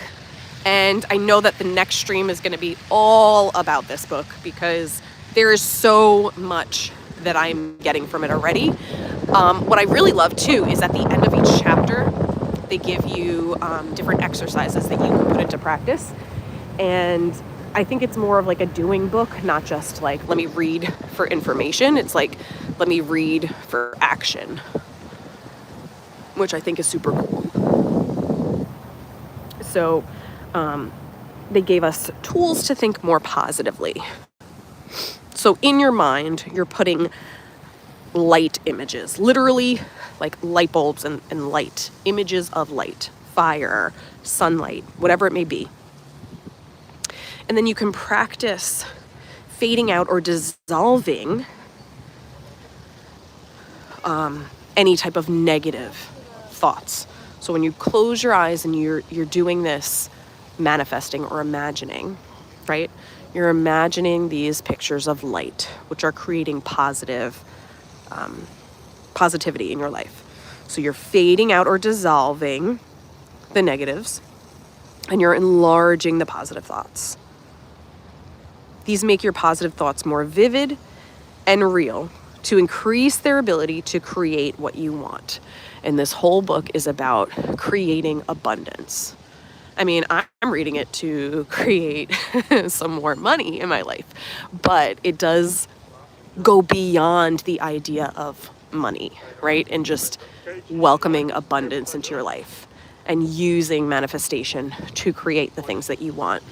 And I know that the next stream is going to be all about this book because there is so much that I'm getting from it already. What I really love too is at the end of each chapter, they give you different exercises that you can put into practice. And I think it's more of like a doing book, not just like, let me read for information. It's like, let me read for action, which I think is super cool. So they gave us tools to think more positively. So in your mind, you're putting light images, literally like light bulbs and light, images of light, fire, sunlight, whatever it may be. And then you can practice fading out or dissolving any type of negative thoughts. So when you close your eyes and you're doing this manifesting or imagining, right? You're imagining these pictures of light, which are creating positivity in your life. So you're fading out or dissolving the negatives, and you're enlarging the positive thoughts. These make your positive thoughts more vivid and real to increase their ability to create what you want. And this whole book is about creating abundance. I mean, I'm reading it to create some more money in my life, but it does go beyond the idea of money, right? And just welcoming abundance into your life and using manifestation to create the things that you want.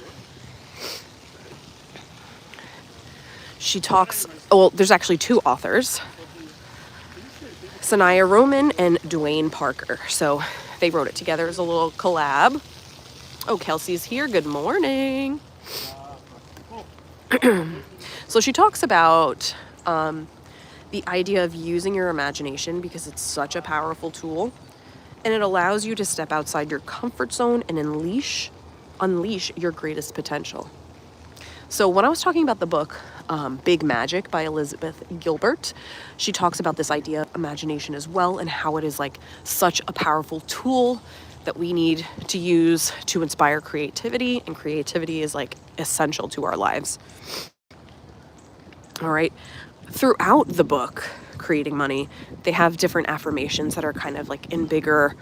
She talks, well, there's actually two authors, Sanaya Roman and Duane Parker. So they wrote it together as a little collab. Oh, Kelsey's here. Good morning. So she talks about the idea of using your imagination because it's such a powerful tool, and it allows you to step outside your comfort zone and unleash your greatest potential. So when I was talking about the book Big Magic by Elizabeth Gilbert, she talks about this idea of imagination as well and how it is like such a powerful tool that we need to use to inspire creativity, and creativity is like essential to our lives. All right. Throughout the book, Creating Money, they have different affirmations that are kind of like in bigger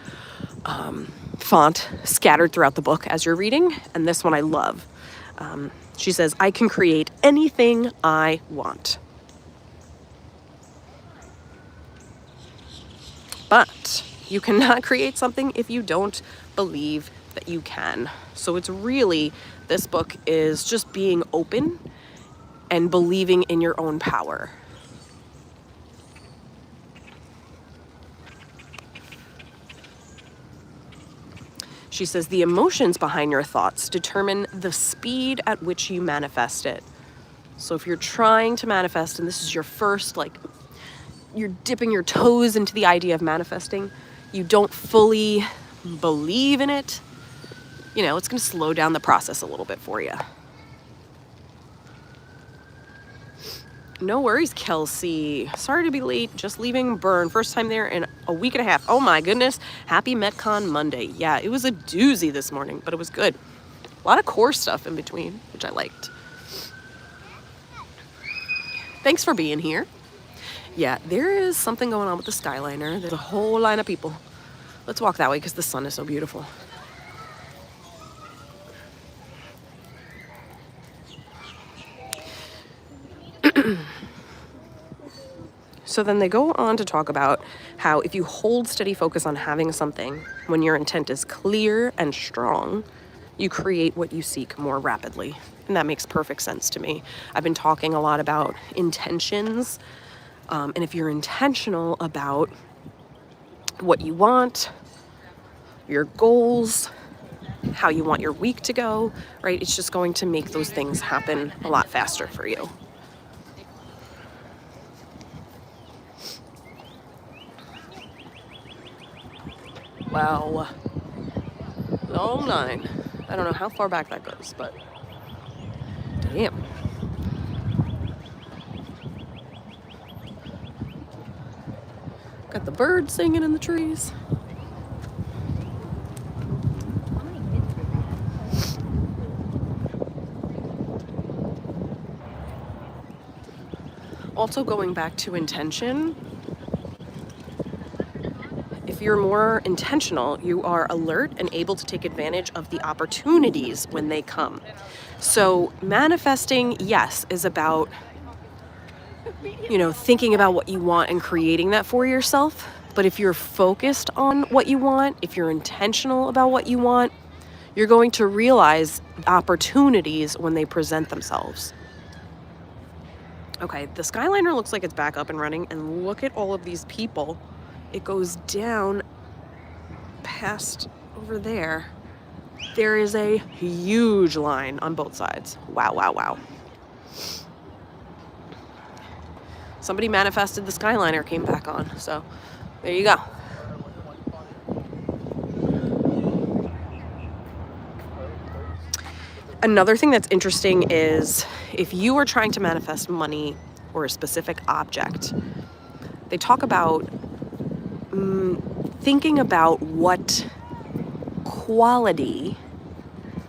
font scattered throughout the book as you're reading. And this one I love. She says, I can create anything I want. But you cannot create something if you don't believe that you can. So it's really, this book is just being open and believing in your own power. She says, the emotions behind your thoughts determine the speed at which you manifest it. So if you're trying to manifest, and this is your first, like, you're dipping your toes into the idea of manifesting, you don't fully believe in it, you know, it's going to slow down the process a little bit for you. No worries, Kelsey. Sorry to be late. Just leaving Bern. First time there in a week and a half. Oh my goodness. Happy MetCon Monday. Yeah, it was a doozy this morning, but it was good. A lot of core stuff in between, which I liked. Thanks for being here. Yeah, there is something going on with the Skyliner. There's a whole line of people. Let's walk that way because the sun is so beautiful. So then they go on to talk about how if you hold steady focus on having something, when your intent is clear and strong, you create what you seek more rapidly. And that makes perfect sense to me. I've been talking a lot about intentions. And if you're intentional about what you want, your goals, how you want your week to go, right? It's just going to make those things happen a lot faster for you. Wow. Long line. I don't know how far back that goes, but damn. Got the birds singing in the trees. Also going back to intention, if you're more intentional, you are alert and able to take advantage of the opportunities when they come. So manifesting, yes, is about, you know, thinking about what you want and creating that for yourself. But if you're focused on what you want, if you're intentional about what you want, you're going to realize opportunities when they present themselves. Okay, the Skyliner looks like it's back up and running, and look at all of these people. It goes down past over there. There is a huge line on both sides. Wow, wow, wow. Somebody manifested the Skyliner came back on. So there you go. Another thing that's interesting is if you are trying to manifest money or a specific object, they talk about thinking about what quality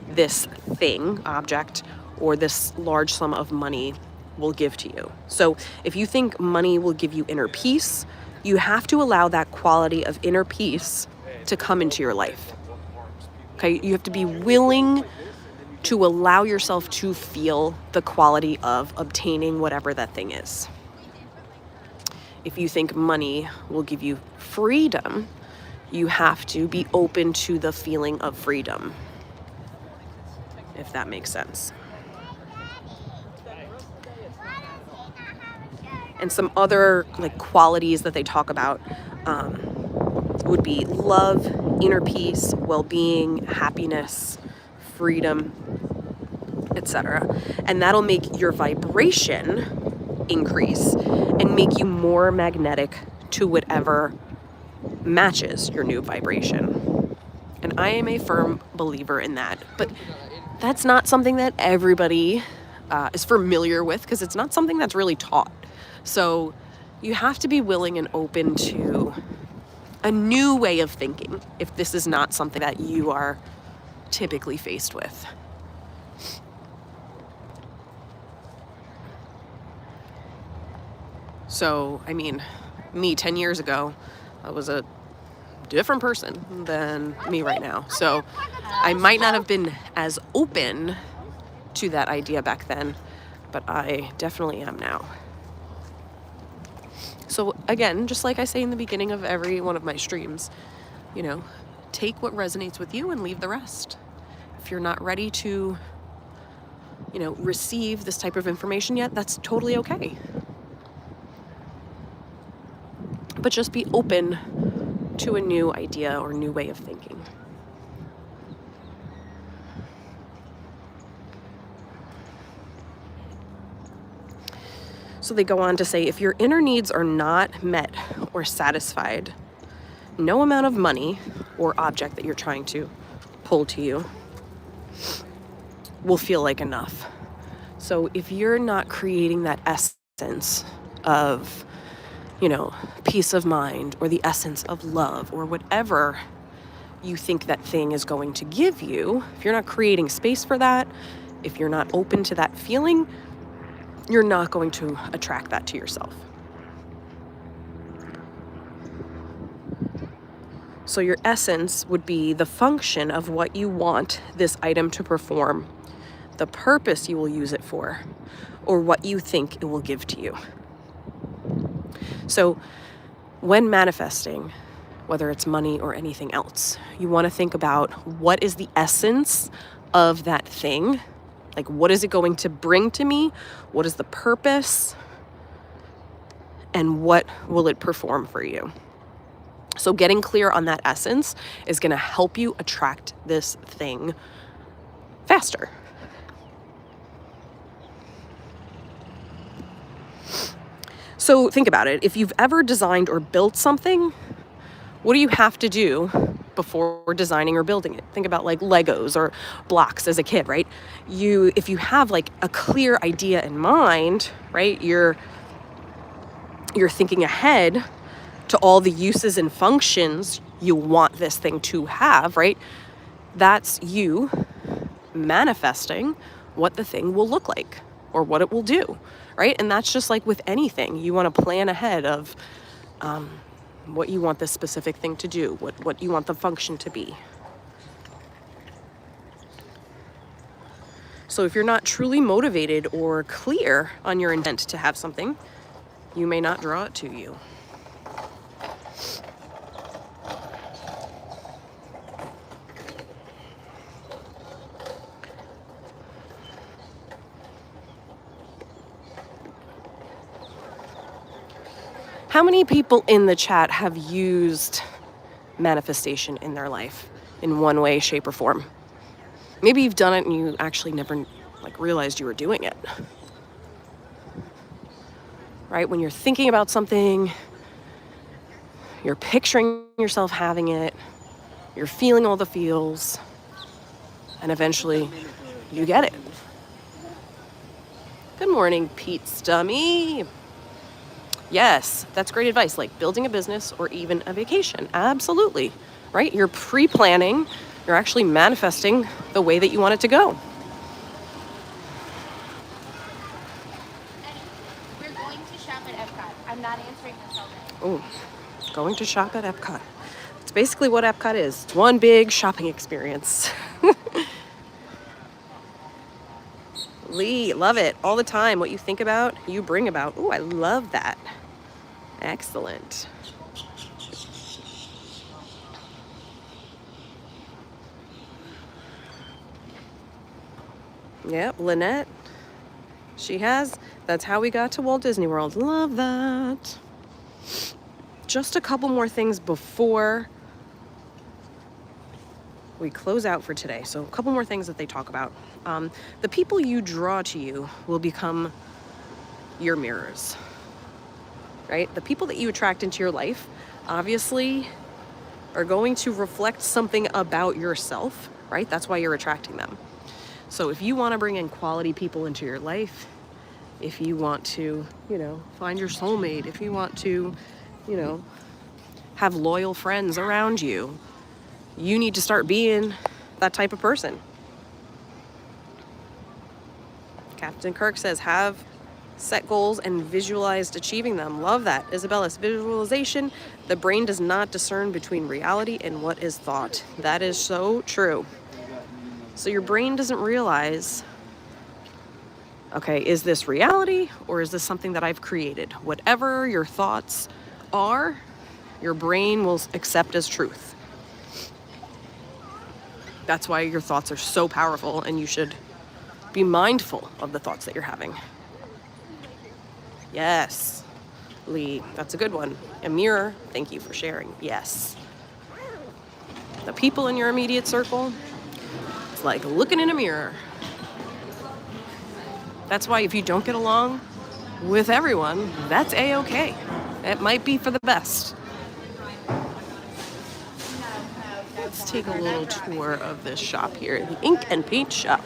this thing, object, or this large sum of money will give to you. So if you think money will give you inner peace, you have to allow that quality of inner peace to come into your life. Okay, you have to be willing to allow yourself to feel the quality of obtaining whatever that thing is. If you think money will give you freedom, you have to be open to the feeling of freedom, if that makes sense. And some other qualities that they talk about would be love, inner peace, well-being, happiness, freedom, etc. And that'll make your vibration increase and make you more magnetic to whatever matches your new vibration. And I am a firm believer in that. But that's not something that everybody is familiar with because it's not something that's really taught. So you have to be willing and open to a new way of thinking if this is not something that you are typically faced with. So, I mean, me 10 years ago, I was a different person than me right now. So I might not have been as open to that idea back then, but I definitely am now. So again, just like I say in the beginning of every one of my streams, take what resonates with you and leave the rest. If you're not ready to, receive this type of information yet, that's totally okay. But just be open to a new idea or new way of thinking. So they go on to say, if your inner needs are not met or satisfied, no amount of money or object that you're trying to pull to you will feel like enough. So if you're not creating that essence of, peace of mind or the essence of love or whatever you think that thing is going to give you, if you're not creating space for that, if you're not open to that feeling, you're not going to attract that to yourself. So your essence would be the function of what you want this item to perform, the purpose you will use it for, or what you think it will give to you. So when manifesting, whether it's money or anything else, you want to think about what is the essence of that thing. Like, what is it going to bring to me? What is the purpose? And what will it perform for you? So getting clear on that essence is going to help you attract this thing faster. So think about it. If you've ever designed or built something, what do you have to do before designing or building it? Think about Legos or blocks as a kid, right? If you have a clear idea in mind, right? You're thinking ahead to all the uses and functions you want this thing to have, right? That's you manifesting what the thing will look like or what it will do, right? And that's just like with anything. You want to plan ahead of what you want this specific thing to do, what you want the function to be. So if you're not truly motivated or clear on your intent to have something, you may not draw it to you. How many people in the chat have used manifestation in their life in one way, shape, or form? Maybe you've done it and you actually never like realized you were doing it. Right? When you're thinking about something, you're picturing yourself having it, you're feeling all the feels, and eventually you get it. Good morning, Pete Stummy. Yes, that's great advice, like building a business or even a vacation. Absolutely, right? You're pre-planning, you're actually manifesting the way that you want it to go. We're going to shop at Epcot. I'm not answering the phone. Oh, going to shop at Epcot. It's basically what Epcot is. It's one big shopping experience. Lee, love it. All the time. What you think about, you bring about. Ooh, I love that. Excellent. Yep, Lynette. She has. That's how we got to Walt Disney World. Love that. Just a couple more things before we close out for today. So a couple more things that they talk about. The people you draw to you will become your mirrors, right? The people that you attract into your life obviously are going to reflect something about yourself, right? That's why you're attracting them. So if you want to bring in quality people into your life, if you want to, find your soulmate, if you want to, have loyal friends around you, you need to start being that type of person. Captain Kirk says, have set goals and visualized achieving them. Love that. Isabella's visualization. The brain does not discern between reality and what is thought. That is so true. So your brain doesn't realize, okay, is this reality or is this something that I've created? Whatever your thoughts are, your brain will accept as truth. That's why your thoughts are so powerful, and you should be mindful of the thoughts that you're having. Yes, Lee, that's a good one. A mirror, thank you for sharing. Yes. The people in your immediate circle, it's like looking in a mirror. That's why if you don't get along with everyone, that's a-okay. It might be for the best. Let's take a little tour of this shop here, the Ink and Paint shop.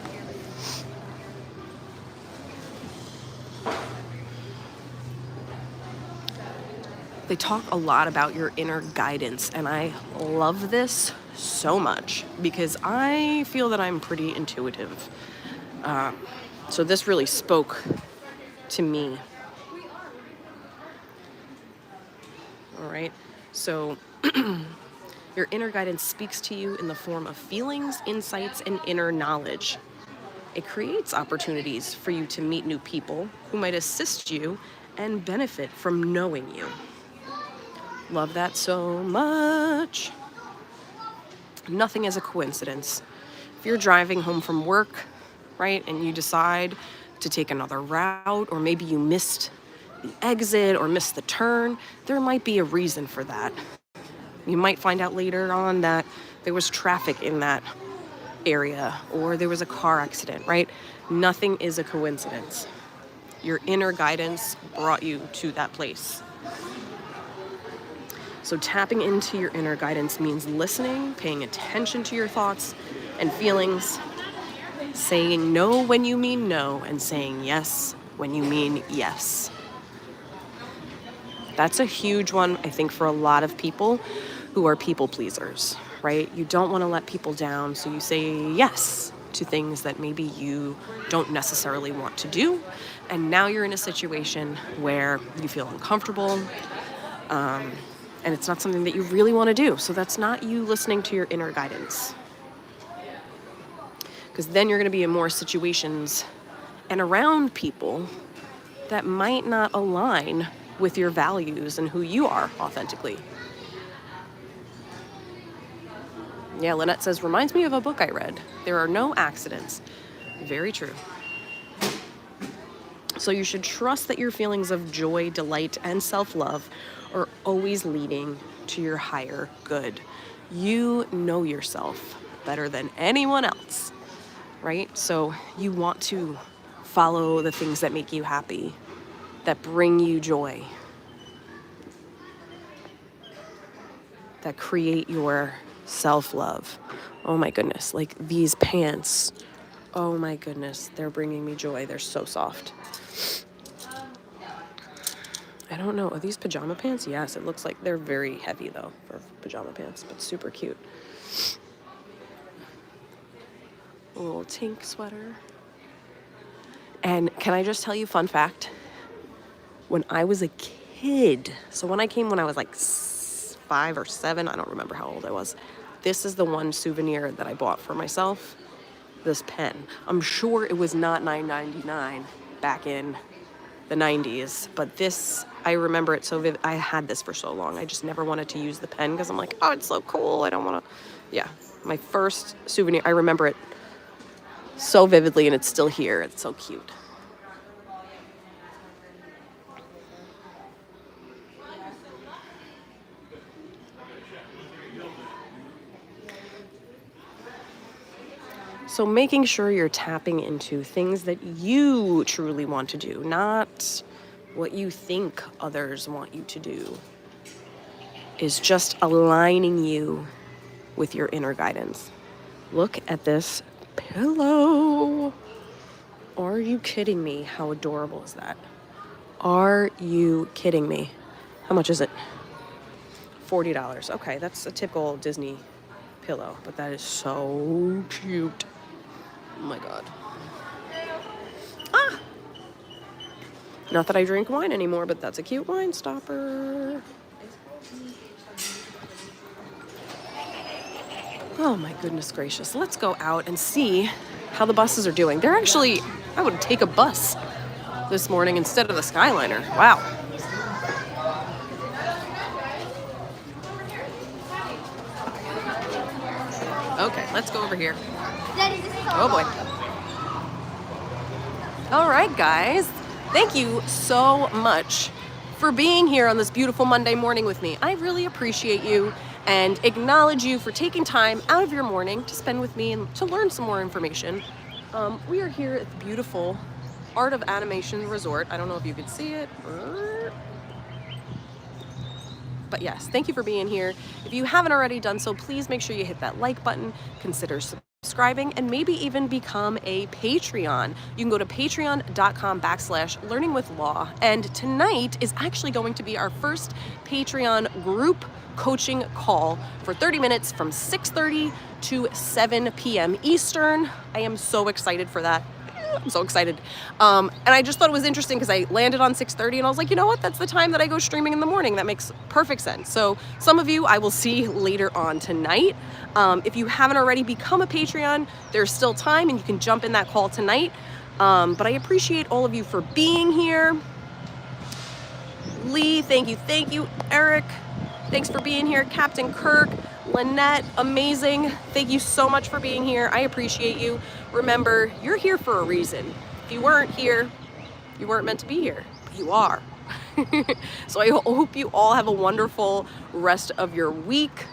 They talk a lot about your inner guidance, and I love this so much because I feel that I'm pretty intuitive. So this really spoke to me. All right, so your inner guidance speaks to you in the form of feelings, insights, and inner knowledge. It creates opportunities for you to meet new people who might assist you and benefit from knowing you. Love that so much. Nothing is a coincidence. If you're driving home from work, right, and you decide to take another route, or maybe you missed the exit or missed the turn, there might be a reason for that. You might find out later on that there was traffic in that area or there was a car accident, right? Nothing is a coincidence. Your inner guidance brought you to that place. So tapping into your inner guidance means listening, paying attention to your thoughts and feelings, saying no when you mean no, and saying yes when you mean yes. That's a huge one, I think, for a lot of people who are people pleasers, right? You don't want to let people down, so you say yes to things that maybe you don't necessarily want to do. And now you're in a situation where you feel uncomfortable, and it's not something that you really want to do. So that's not you listening to your inner guidance. Because then you're going to be in more situations and around people that might not align with your values and who you are authentically. Yeah, Lynette says, reminds me of a book I read. There are no accidents. Very true. So you should trust that your feelings of joy, delight, and self-love are always leading to your higher good. You know yourself better than anyone else. right? So you want to follow the things that make you happy, that bring you joy, that create your self-love. Oh my goodness, like these pants. Oh my goodness, they're bringing me joy. They're so soft. I don't know, are these pajama pants? Yes, it looks like they're very heavy though for pajama pants, but super cute. A little tank sweater. And can I just tell you, fun fact? When I was a kid, so when I came when I was like 5 or 7, I don't remember how old I was. This is the one souvenir that I bought for myself, this pen. I'm sure it was not $9.99 back in the 90s, but this, I remember it so vivid. I had this for so long. I just never wanted to use the pen because I'm like, oh, it's so cool. I don't want to, yeah. My first souvenir, I remember it so vividly, and it's still here. It's so cute. So making sure you're tapping into things that you truly want to do, not what you think others want you to do, is just aligning you with your inner guidance. Look at this pillow. Are you kidding me? How adorable is that? Are you kidding me? How much is it? $40. Okay, that's a typical Disney pillow, but that is so cute. Oh my God. Ah! Not that I drink wine anymore, but that's a cute wine stopper. Oh my goodness gracious. Let's go out and see how the buses are doing. They're actually, I would take a bus this morning instead of the Skyliner. Wow. Okay, let's go over here. Oh boy. All right, guys. Thank you so much for being here on this beautiful Monday morning with me. I really appreciate you and acknowledge you for taking time out of your morning to spend with me and to learn some more information. We are here at the beautiful Art of Animation Resort. I don't know if you can see it. But yes, thank you for being here. If you haven't already done so, please make sure you hit that like button, consider subscribing, and maybe even become a Patreon. You can go to patreon.com/learningwithlaw. And tonight is actually going to be our first Patreon group coaching call for 30 minutes from 6:30 to 7 p.m. Eastern. I am so excited for that. I'm so excited. And I just thought it was interesting because I landed on 6:30 and I was like, you know what? That's the time that I go streaming in the morning. That makes perfect sense. So some of you I will see later on tonight. If you haven't already become a Patreon, there's still time and you can jump in that call tonight. But I appreciate all of you for being here. Lee, thank you. Thank you, Eric. Thanks for being here. Captain Kirk, Lynette, amazing. Thank you so much for being here. I appreciate you. Remember, you're here for a reason. If you weren't here, you weren't meant to be here. But you are. So I hope you all have a wonderful rest of your week.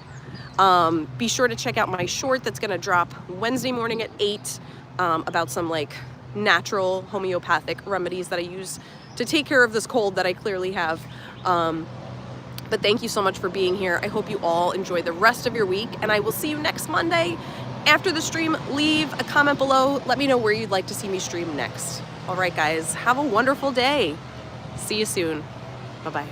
Be sure to check out my short that's going to drop Wednesday morning at 8 about some like natural homeopathic remedies that I use to take care of this cold that I clearly have. But thank you so much for being here. I hope you all enjoy the rest of your week, and I will see you next Monday. After the stream, leave a comment below. Let me know where you'd like to see me stream next. All right, guys, have a wonderful day. See you soon. Bye-bye.